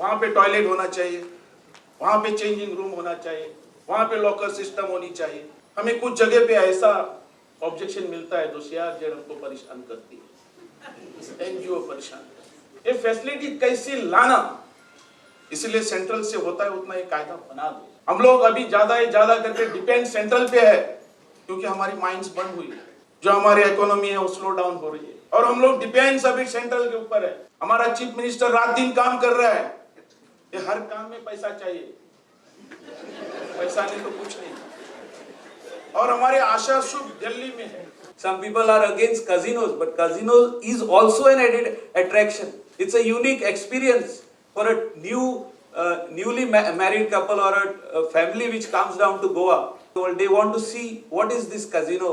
वहां पे टॉयलेट होना चाहिए, वहां पे चेंजिंग रूम होना चाहिए, वहां पे लॉकर सिस्टम होनी चाहिए। हमें कुछ जगह पे ऐसा ऑब्जेक्शन मिलता है जो सीआरजेड हमको परेशान करती है, एनजीओ परेशान करती है। ये फैसिलिटी कैसे लाना, इसलिए सेंट्रल से होता है उतना एक कायदा बना दो। हम लोग अभी ज्यादा करके डिपेंड सेंट्रल पे है, क्योंकि हमारी माइंस बंद हुई है, जो हमारी इकोनॉमी है वो स्लो डाउन हो रही है, और हम लोग डिपेंड अभी सेंट्रल के ऊपर है। हमारा चीफ मिनिस्टर रात दिन काम कर रहा है, ये हर काम में पैसा चाहिए, पैसा नहीं तो कुछ नहीं। और हमारी आशा शुभ दिल्ली में है। Some people are against casinos, but casinos is also an added attraction. It's a unique experience for a newly married couple or a family which comes down to Goa. So they want to see what is this casino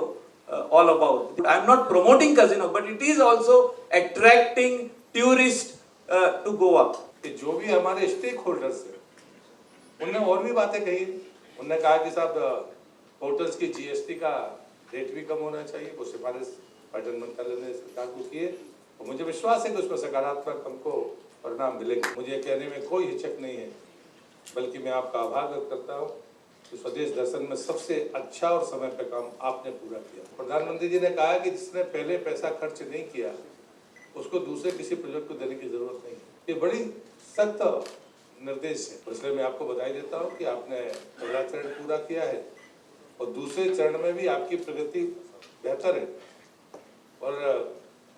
all about. I'm not promoting casino, but it is also attracting tourists to Goa. जो भी हमारे stake holders हैं उनने और भी बातें कही। उन्होंने कहा कि साहब होटल्स की जीएसटी का रेट भी कम होना चाहिए, वो सिफारिश पर्यटन मंत्रालय ने सरकार को की है और मुझे विश्वास है कि उसमें सकारात्मक हमको परिणाम मिलेंगे। मुझे कहने में कोई हिचक नहीं है, बल्कि मैं आपका आभार व्यक्त करता हूँ कि स्वदेश दर्शन में सबसे अच्छा और समय पर काम आपने पूरा किया। प्रधानमंत्री जी ने कहा कि जिसने पहले पैसा खर्च नहीं किया उसको दूसरे किसी प्रोजेक्ट को देने की जरूरत नहीं। ये बड़ी सख्त निर्देश है, इसलिए मैं आपको बधाई देता हूँ कि आपने पहला चरण पूरा किया है और दूसरे चरण में भी आपकी प्रगति बेहतर है। और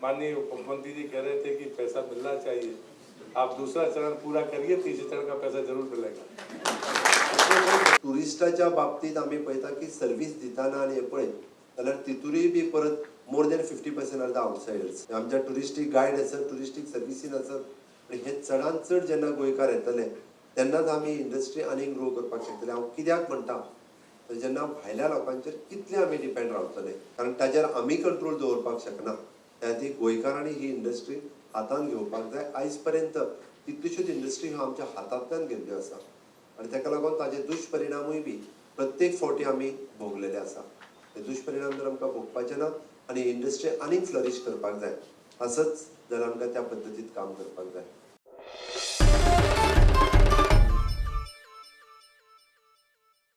माननीय उप मुख्यमंत्री जी कह रहे थे कि पैसा मिलना चाहिए, आप दूसरा चरण पूरा करिए, तीसरे चरण का पैसा जरूर मिलेगा। टुरिस्टाच्या बाबतीत आम्ही पळयता की सर्व्हिस दिताना आणि हे पळय जाल्यार तितूरय बी परत more than 50% are the outsiders. आमच्या टुरिस्टीक गायड आसत, टुरिस्टीक सर्व्हिसीन आसत, आणि हे चडांत चड जेन्ना गोंयकार येतले तेन्नाच आमी इंडस्ट्री आनीक ग्रो करपाक शकतले। हांव कित्याक म्हणटा तर जेन्ना भायल्या लोकांचेर कितले आमी डिपेंड रावतले, कारण ताजेर आमी कंट्रोल दवरपाक शकना। त्या खातीर गोंयकारांनी ही इंडस्ट्री हातान घेवपाक जाय। आयज पर्यंत कितल्योश्योच इंडस्ट्री ह्यो आमच्या हातांतल्यान गेल्ल्यो आसा आणि ताका लागून ताजे दुश्परिणामूय बी प्रत्येक फावटी आमी भोगलेले आसा। हे दुश्परिणाम जर आमकां भोगपाचे ना आनी इंडस्ट्री आनीक फ्लरिश करपाक जाय आसत जाल्यार आमकां त्या पद्दतीत काम करपाक जाय।